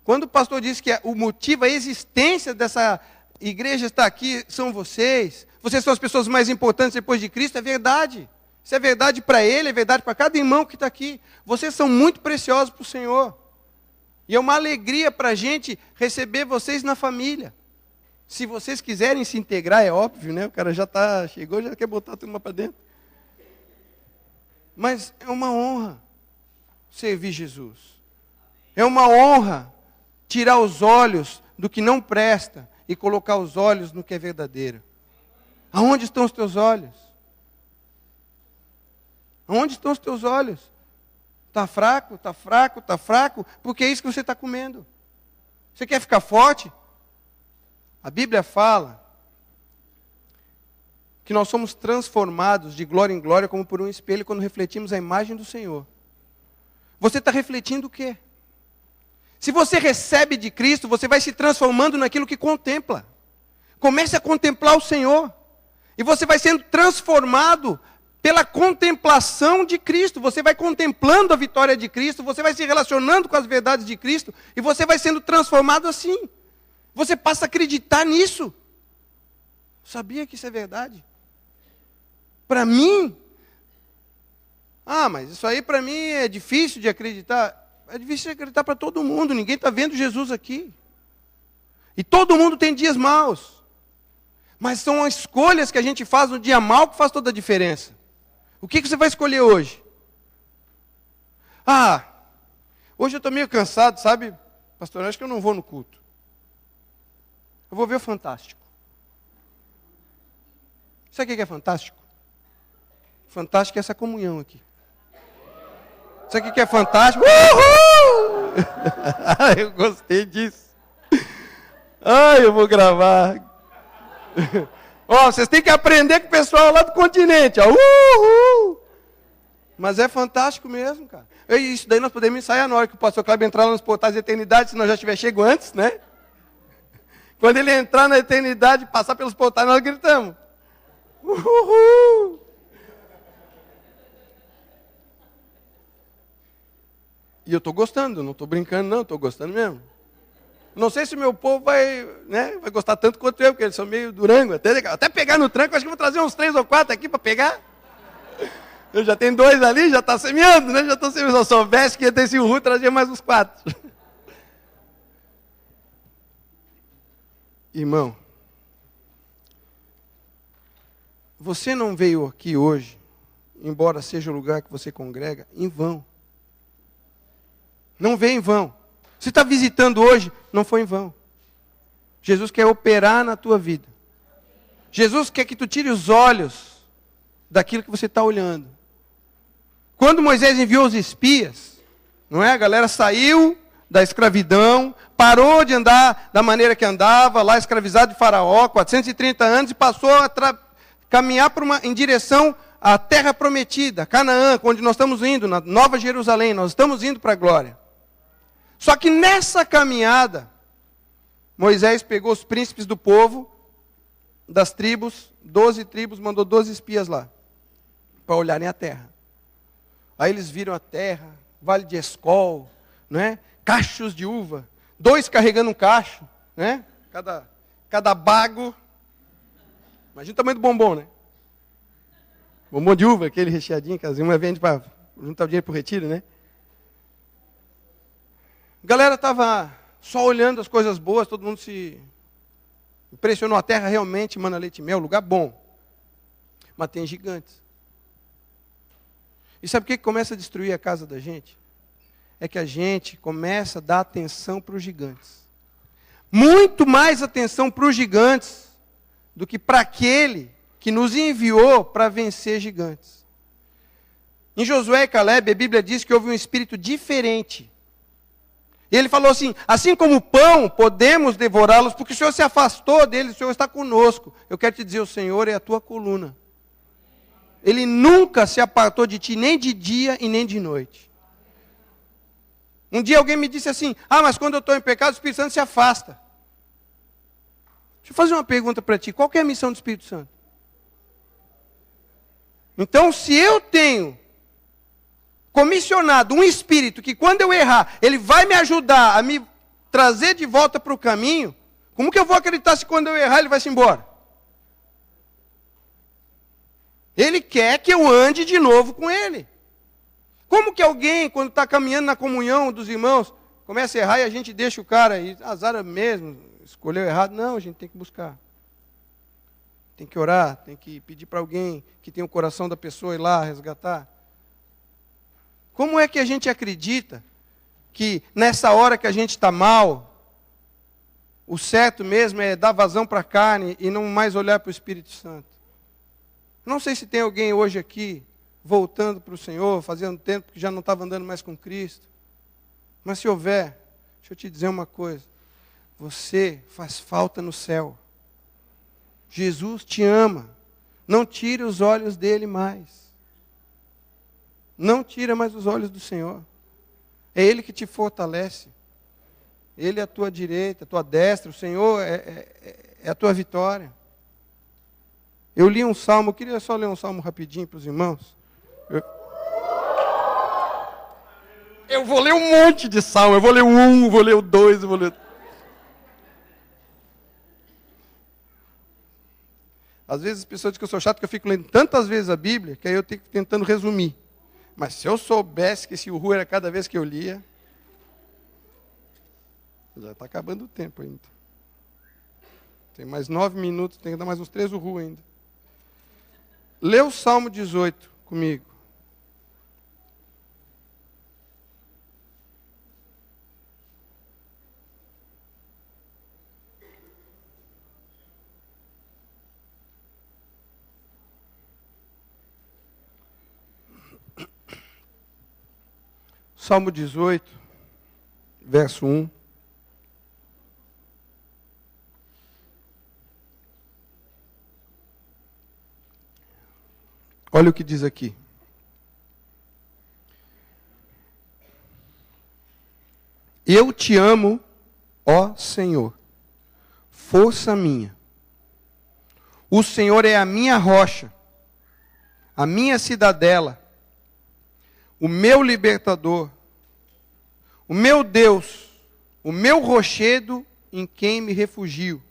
Quando o pastor disse que o motivo, a existência dessa igreja estar aqui são vocês são as pessoas mais importantes depois de Cristo, é verdade. Isso é verdade para ele, é verdade para cada irmão que está aqui. Vocês são muito preciosos para o Senhor. E é uma alegria para a gente receber vocês na família. Se vocês quiserem se integrar, é óbvio, né? O cara chegou, já quer botar a turma para dentro. Mas é uma honra servir Jesus. É uma honra tirar os olhos do que não presta e colocar os olhos no que é verdadeiro. Aonde estão os teus olhos? Aonde estão os teus olhos? Está fraco, está fraco, está fraco, porque é isso que você está comendo. Você quer ficar forte? A Bíblia fala que nós somos transformados de glória em glória como por um espelho quando refletimos a imagem do Senhor. Você está refletindo o quê? Se você recebe de Cristo, você vai se transformando naquilo que contempla. Comece a contemplar o Senhor. E você vai sendo transformado pela contemplação de Cristo. Você vai contemplando a vitória de Cristo, você vai se relacionando com as verdades de Cristo, e você vai sendo transformado assim. Você passa a acreditar nisso. Sabia que isso é verdade? Para mim, mas isso aí para mim é difícil de acreditar. É difícil de acreditar para todo mundo, ninguém está vendo Jesus aqui. E todo mundo tem dias maus. Mas são as escolhas que a gente faz no dia mau que faz toda a diferença. O que você vai escolher hoje? Hoje eu estou meio cansado, sabe? Pastor, acho que eu não vou no culto. Eu vou ver o Fantástico. Sabe o que é fantástico? Fantástico é essa comunhão aqui. Sabe o que é fantástico? Uhul! Eu gostei disso. Eu vou gravar. Vocês têm que aprender com o pessoal lá do continente. Uhul! Mas é fantástico mesmo, cara. Isso daí nós podemos ensaiar na hora que o pastor Cláudio entrar lá nos portais da eternidade, se nós já tiver chego antes, né? Quando ele entrar na eternidade, passar pelos portais, nós gritamos. Uhul! E eu estou gostando, não estou brincando não, estou gostando mesmo. Não sei se o meu povo vai gostar tanto quanto eu, porque eles são meio durango. Até pegar no tranco, acho que vou trazer uns 3 ou 4 aqui para pegar. Eu já tenho 2 ali, já está semeando, né? Já estou semeando. Se eu soubesse que ia ter esse urru, trazia mais uns 4. Irmão, você não veio aqui hoje, embora seja o lugar que você congrega, em vão. Não veio em vão. Se está visitando hoje, não foi em vão. Jesus quer operar na tua vida. Jesus quer que tu tire os olhos daquilo que você está olhando. Quando Moisés enviou os espias, não é? A galera saiu da escravidão, parou de andar da maneira que andava, lá escravizado de Faraó, 430 anos, e passou a caminhar em direção à terra prometida, Canaã, onde nós estamos indo, na Nova Jerusalém, nós estamos indo para a glória. Só que nessa caminhada, Moisés pegou os príncipes do povo, das tribos, 12 tribos, mandou 12 espias lá, para olharem a terra. Aí eles viram a terra, vale de Escol, não é? Cachos de uva, 2 carregando um cacho, né? Cada bago, Imagina o tamanho do bombom, né? Bombom de uva, aquele recheadinho que as irmãs vendem para juntar o dinheiro para o retiro, né? A galera estava só olhando as coisas boas, todo mundo se impressionou. A terra realmente mana leite e mel, lugar bom. Mas tem gigantes. E sabe o que começa a destruir a casa da gente? É que a gente começa a dar atenção para os gigantes. Muito mais atenção para os gigantes do que para aquele que nos enviou para vencer gigantes. Em Josué e Calebe, a Bíblia diz que houve um espírito diferente. E ele falou assim como o pão, podemos devorá-los, porque o Senhor se afastou deles, o Senhor está conosco. Eu quero te dizer, o Senhor é a tua coluna. Ele nunca se apartou de ti, nem de dia e nem de noite. Um dia alguém me disse assim, mas quando eu estou em pecado, o Espírito Santo se afasta. Deixa eu fazer uma pergunta para ti, qual que é a missão do Espírito Santo? Então, se eu tenho comissionado um Espírito que quando eu errar, ele vai me ajudar a me trazer de volta para o caminho, como que eu vou acreditar se quando eu errar ele vai se embora? Ele quer que eu ande de novo com ele. Como que alguém, quando está caminhando na comunhão dos irmãos, começa a errar e a gente deixa o cara, e azar mesmo, escolheu errado? Não, a gente tem que buscar. Tem que orar, tem que pedir para alguém que tem o coração da pessoa ir lá resgatar. Como é que a gente acredita que nessa hora que a gente está mal, o certo mesmo é dar vazão para a carne e não mais olhar para o Espírito Santo? Não sei se tem alguém hoje aqui voltando para o Senhor, fazendo tempo que já não estava andando mais com Cristo. Mas se houver, deixa eu te dizer uma coisa. Você faz falta no céu. Jesus te ama. Não tire os olhos dele mais. Não tira mais os olhos do Senhor. É Ele que te fortalece. Ele é a tua direita, a tua destra. O Senhor é a tua vitória. Eu li um salmo, eu queria só ler um salmo rapidinho para os irmãos. Eu vou ler um monte de salmo. Eu vou ler o 1, eu vou ler o 2, eu vou ler... Às vezes as pessoas dizem que eu sou chato, porque eu fico lendo tantas vezes a Bíblia, que aí eu tenho que tentando resumir. Mas se eu soubesse que esse urru era cada vez que eu lia, já está acabando o tempo ainda. Tem mais 9 minutos, tem que dar mais uns 3 urru ainda. Lê o Salmo 18 comigo. Salmo 18, verso 1. Olha o que diz aqui. Eu te amo, ó Senhor, força minha. O Senhor é a minha rocha, a minha cidadela, o meu libertador, o meu Deus, o meu rochedo em quem me refugio,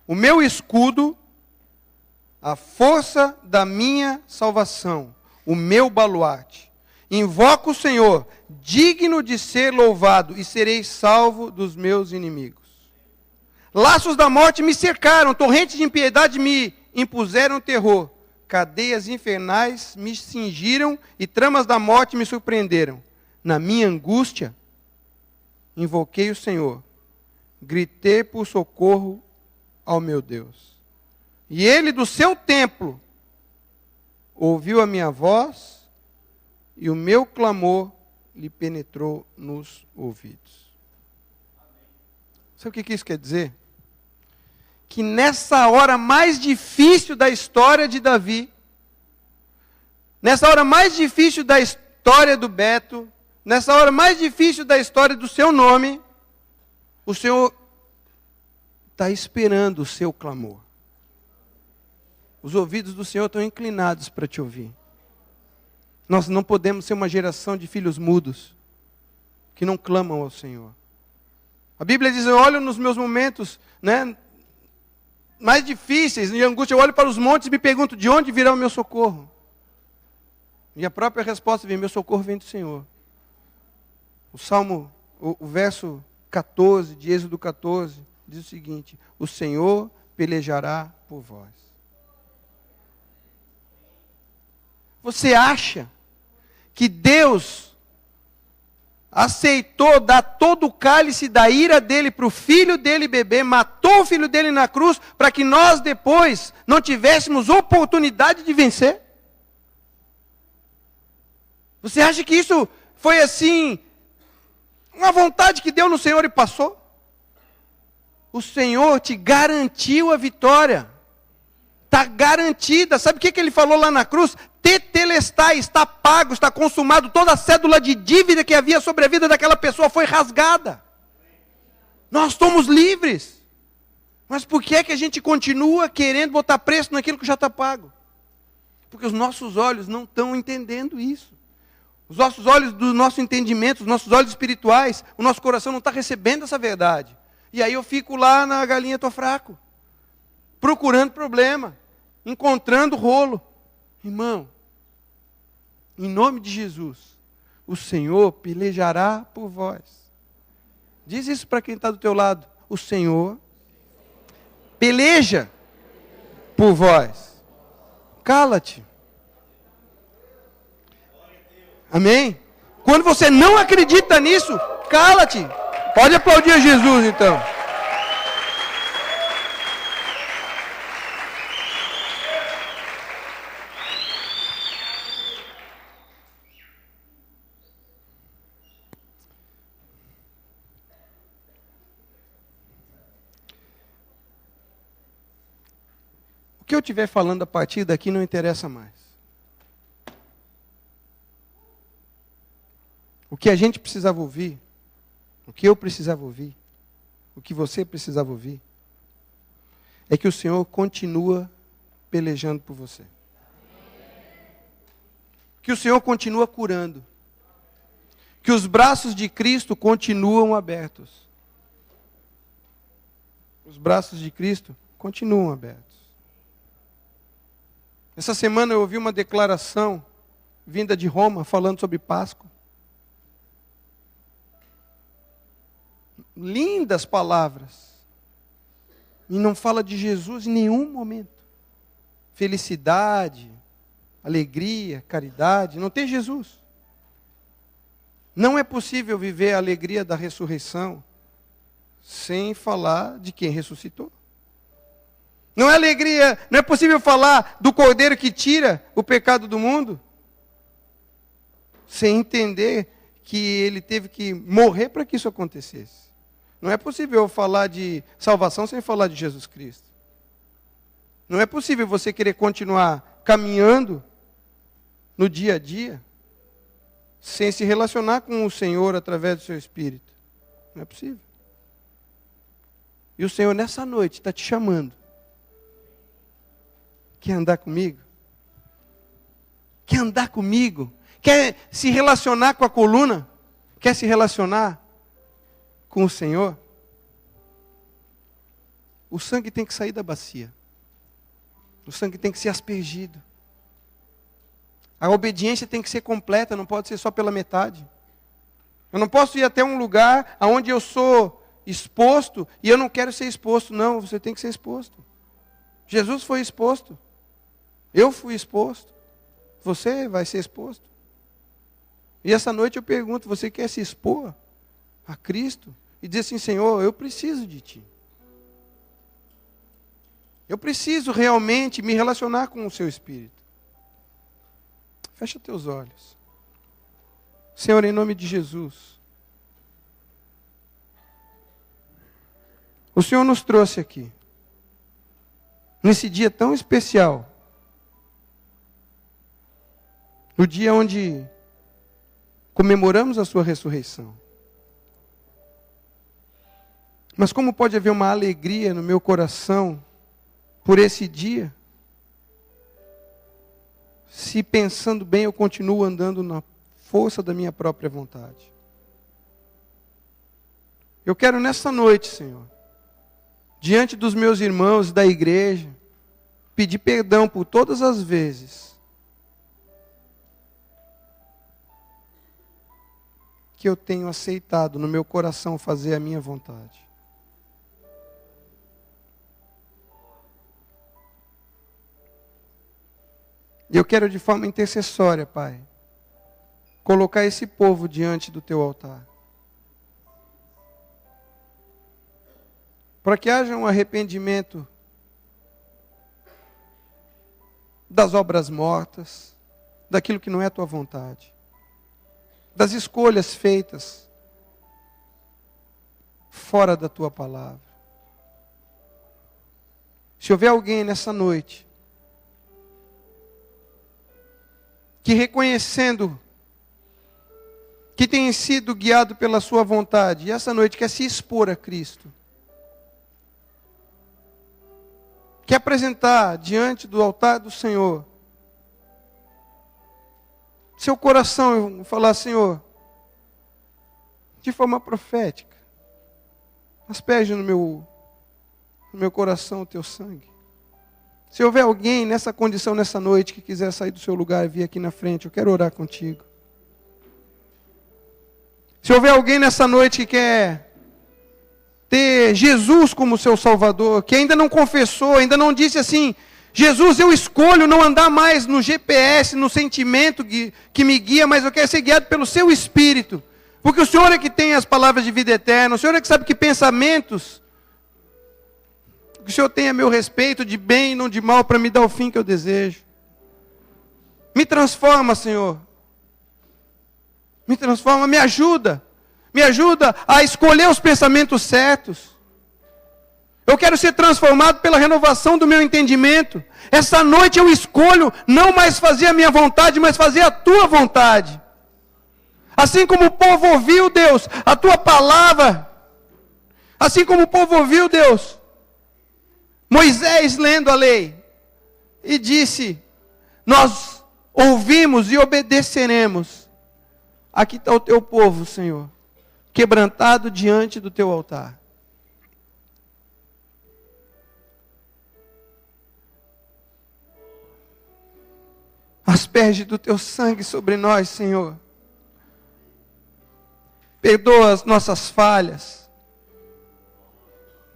o meu escudo, a força da minha salvação, o meu baluarte. Invoco o Senhor, digno de ser louvado, e serei salvo dos meus inimigos. Laços da morte me cercaram, torrentes de impiedade me impuseram terror. Cadeias infernais me cingiram e tramas da morte me surpreenderam. Na minha angústia, invoquei o Senhor, gritei por socorro ao meu Deus. E ele do seu templo ouviu a minha voz e o meu clamor lhe penetrou nos ouvidos. Sabe o que isso quer dizer? Que nessa hora mais difícil da história de Davi, nessa hora mais difícil da história do Beto, nessa hora mais difícil da história do seu nome, o Senhor está esperando o seu clamor. Os ouvidos do Senhor estão inclinados para te ouvir. Nós não podemos ser uma geração de filhos mudos, que não clamam ao Senhor. A Bíblia diz, eu olho nos meus momentos, né, mais difíceis, de angústia, eu olho para os montes e me pergunto, de onde virá o meu socorro? E a própria resposta vem, meu socorro vem do Senhor. O verso 14, de Êxodo 14, diz o seguinte, o Senhor pelejará por vós. Você acha que Deus aceitou dar todo o cálice da ira dele para o filho dele beber, matou o filho dele na cruz, para que nós depois não tivéssemos oportunidade de vencer? Você acha que isso foi assim, uma vontade que deu no Senhor e passou? O Senhor te garantiu a vitória. Está garantida. Sabe o que ele falou lá na cruz? Tetelestai, está pago, está consumado. Toda a cédula de dívida que havia sobre a vida daquela pessoa foi rasgada. Nós somos livres. Mas por que é que a gente continua querendo botar preço naquilo que já está pago? Porque os nossos olhos não estão entendendo isso. Os nossos olhos do nosso entendimento, os nossos olhos espirituais, o nosso coração não está recebendo essa verdade. E aí eu fico lá na galinha tô fraco, procurando problema, encontrando rolo. Irmão, em nome de Jesus, o Senhor pelejará por vós. Diz isso para quem está do teu lado. O Senhor peleja por vós. Cala-te. Amém? Quando você não acredita nisso, cala-te. Pode aplaudir a Jesus então. O que eu estiver falando a partir daqui não interessa mais. O que a gente precisava ouvir, o que eu precisava ouvir, o que você precisava ouvir, é que o Senhor continua pelejando por você. Que o Senhor continua curando. Que os braços de Cristo continuam abertos. Os braços de Cristo continuam abertos. Essa semana eu ouvi uma declaração vinda de Roma falando sobre Páscoa. Lindas palavras. E não fala de Jesus em nenhum momento. Felicidade, alegria, caridade, não tem Jesus. Não é possível viver a alegria da ressurreição sem falar de quem ressuscitou. Não é alegria, não é possível falar do Cordeiro que tira o pecado do mundo sem entender que ele teve que morrer para que isso acontecesse. Não é possível falar de salvação sem falar de Jesus Cristo. Não é possível você querer continuar caminhando no dia a dia sem se relacionar com o Senhor através do seu Espírito. Não é possível. E o Senhor nessa noite está te chamando. Quer andar comigo? Quer andar comigo? Quer se relacionar com a coluna? Quer se relacionar com o Senhor? O sangue tem que sair da bacia. O sangue tem que ser aspergido. A obediência tem que ser completa, não pode ser só pela metade. Eu não posso ir até um lugar onde eu sou exposto e eu não quero ser exposto. Não, você tem que ser exposto. Jesus foi exposto. Eu fui exposto. Você vai ser exposto. E essa noite eu pergunto, você quer se expor a Cristo? E dizer assim, Senhor, eu preciso de Ti. Eu preciso realmente me relacionar com o Seu Espírito. Fecha teus olhos. Senhor, em nome de Jesus. O Senhor nos trouxe aqui. Nesse dia tão especial. No dia onde comemoramos a Sua ressurreição. Mas como pode haver uma alegria no meu coração por esse dia, se pensando bem eu continuo andando na força da minha própria vontade? Eu quero nessa noite, Senhor, diante dos meus irmãos da igreja, pedir perdão por todas as vezes que eu tenho aceitado no meu coração fazer a minha vontade. E eu quero de forma intercessória, Pai, colocar esse povo diante do Teu altar. Para que haja um arrependimento das obras mortas, daquilo que não é a Tua vontade, das escolhas feitas fora da Tua palavra. Se houver alguém nessa noite que, reconhecendo que tem sido guiado pela sua vontade, e essa noite quer se expor a Cristo, quer apresentar diante do altar do Senhor seu coração, e falar: Senhor, de forma profética, asperge no meu coração o Teu sangue. Se houver alguém nessa condição, nessa noite, que quiser sair do seu lugar e vir aqui na frente, eu quero orar contigo. Se houver alguém nessa noite que quer ter Jesus como seu Salvador, que ainda não confessou, ainda não disse assim: Jesus, eu escolho não andar mais no GPS, no sentimento que me guia, mas eu quero ser guiado pelo Seu Espírito, porque o Senhor é que tem as palavras de vida eterna, o Senhor é que sabe que pensamentos que o Senhor tem a meu respeito, de bem e não de mal, para me dar o fim que eu desejo. Me transforma, Senhor. Me transforma, me ajuda a escolher os pensamentos certos. Eu quero ser transformado pela renovação do meu entendimento. Essa noite eu escolho não mais fazer a minha vontade, mas fazer a Tua vontade. Assim como o povo ouviu, Deus, a Tua palavra. Assim como o povo ouviu, Deus, Moisés lendo a lei, e disse: nós ouvimos e obedeceremos. Aqui está o Teu povo, Senhor, quebrantado diante do Teu altar. Asperge do Teu sangue sobre nós, Senhor. Perdoa as nossas falhas.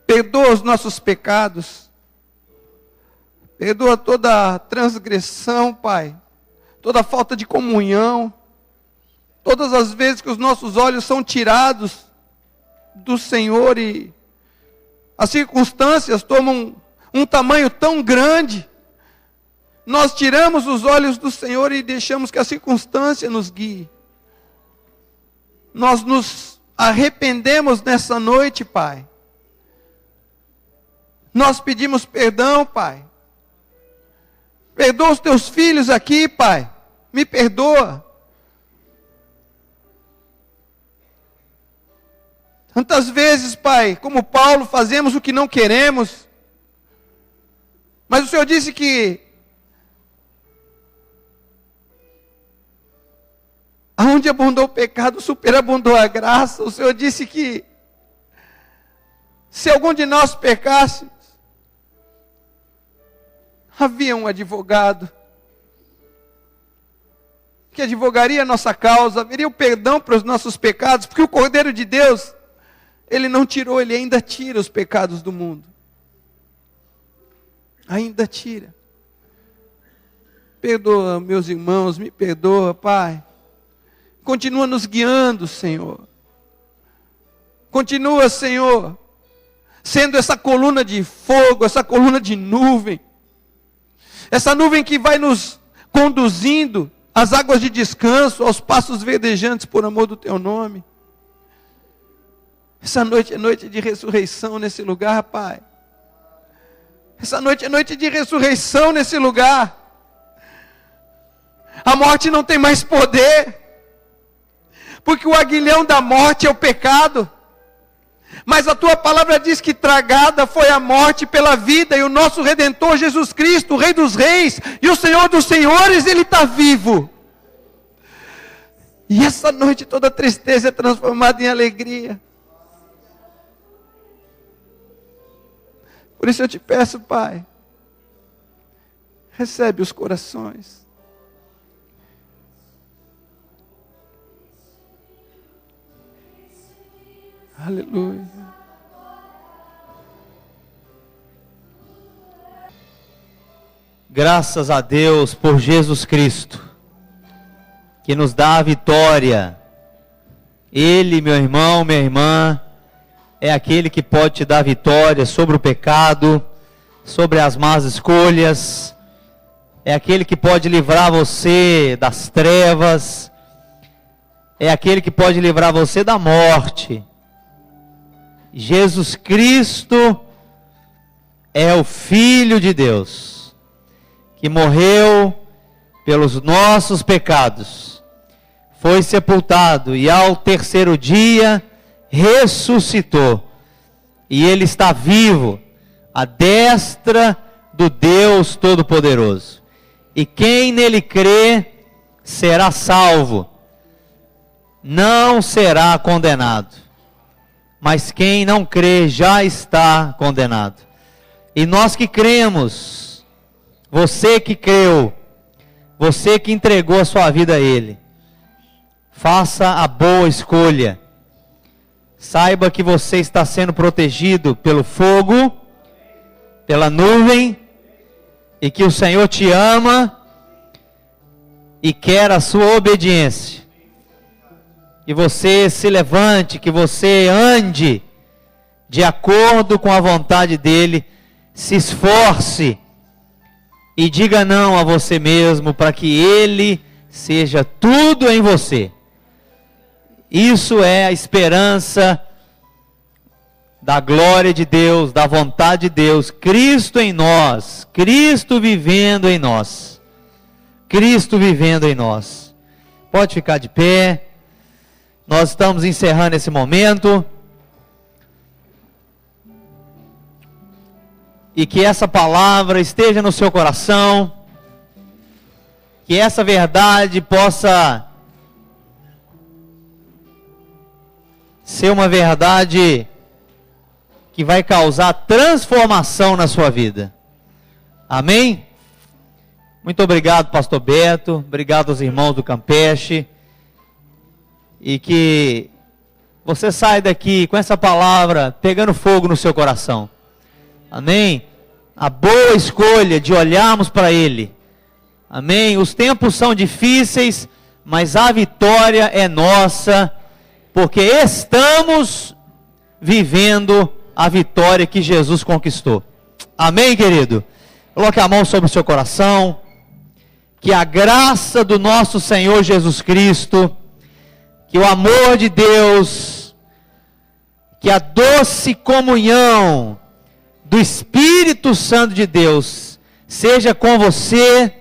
Perdoa os nossos pecados. Perdoa toda transgressão, Pai. Toda falta de comunhão. Todas as vezes que os nossos olhos são tirados do Senhor e as circunstâncias tomam um tamanho tão grande, nós tiramos os olhos do Senhor e deixamos que a circunstância nos guie. Nós nos arrependemos nessa noite, Pai. Nós pedimos perdão, Pai. Perdoa os Teus filhos aqui, Pai. Me perdoa. Tantas vezes, Pai, como Paulo, fazemos o que não queremos. Mas o Senhor disse que aonde abundou o pecado, superabundou a graça. O Senhor disse que se algum de nós pecasse, havia um advogado que advogaria a nossa causa, haveria o perdão para os nossos pecados, porque o Cordeiro de Deus, Ele não tirou, Ele ainda tira os pecados do mundo. Ainda tira. Perdoa, meus irmãos, me perdoa, Pai. Continua nos guiando, Senhor. Continua, Senhor, sendo essa coluna de fogo, essa coluna de nuvem. Essa nuvem que vai nos conduzindo às águas de descanso, aos passos verdejantes por amor do Teu nome. Essa noite é noite de ressurreição nesse lugar, Pai. Essa noite é noite de ressurreição nesse lugar. A morte não tem mais poder, porque o aguilhão da morte é o pecado. Mas a Tua palavra diz que tragada foi a morte pela vida, e o nosso Redentor Jesus Cristo, o Rei dos Reis e o Senhor dos Senhores, Ele está vivo. E essa noite toda tristeza é transformada em alegria. Por isso eu te peço, Pai, recebe os corações. Aleluia. Graças a Deus por Jesus Cristo, que nos dá a vitória. Ele, meu irmão, minha irmã, é aquele que pode te dar vitória sobre o pecado, sobre as más escolhas, é aquele que pode livrar você das trevas, é aquele que pode livrar você da morte. Jesus Cristo é o Filho de Deus, que morreu pelos nossos pecados, foi sepultado e ao terceiro dia ressuscitou. E Ele está vivo, à destra do Deus Todo-Poderoso. E quem nele crê será salvo, não será condenado. Mas quem não crê já está condenado. E nós que cremos, você que creu, você que entregou a sua vida a Ele, faça a boa escolha. Saiba que você está sendo protegido pelo fogo, pela nuvem, e que o Senhor te ama e quer a sua obediência. Que você se levante, que você ande de acordo com a vontade dEle, se esforce e diga não a você mesmo, para que Ele seja tudo em você. Isso é a esperança da glória de Deus, da vontade de Deus, Cristo em nós, Cristo vivendo em nós, Cristo vivendo em nós. Pode ficar de pé, nós estamos encerrando esse momento, e que essa palavra esteja no seu coração, que essa verdade possa ser uma verdade que vai causar transformação na sua vida. Amém? Muito obrigado, pastor Beto, obrigado aos irmãos do Campeche, e que você saia daqui com essa palavra pegando fogo no seu coração. Amém? A boa escolha de olharmos para Ele. Amém? Os tempos são difíceis, mas a vitória é nossa, porque estamos vivendo a vitória que Jesus conquistou. Amém, querido? Coloque a mão sobre o seu coração. Que a graça do nosso Senhor Jesus Cristo, que o amor de Deus, que a doce comunhão do Espírito Santo de Deus seja com você,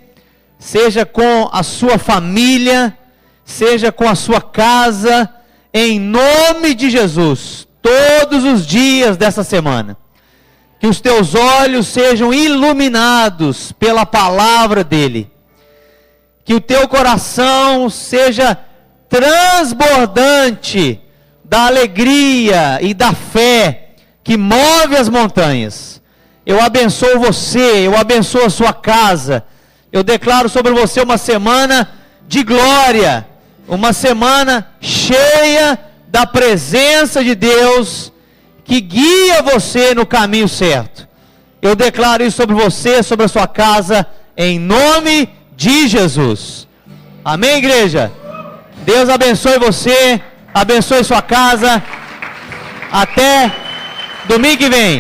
seja com a sua família, seja com a sua casa, em nome de Jesus, todos os dias dessa semana. Que os teus olhos sejam iluminados pela palavra dEle. Que o teu coração seja transbordante da alegria e da fé que move as montanhas. Eu abençoo você, eu abençoo a sua casa. Eu declaro sobre você uma semana de glória, uma semana cheia da presença de Deus, que guia você no caminho certo. Eu declaro isso sobre você, sobre a sua casa, em nome de Jesus. Amém, igreja? Deus abençoe você, abençoe sua casa. Até domingo que vem.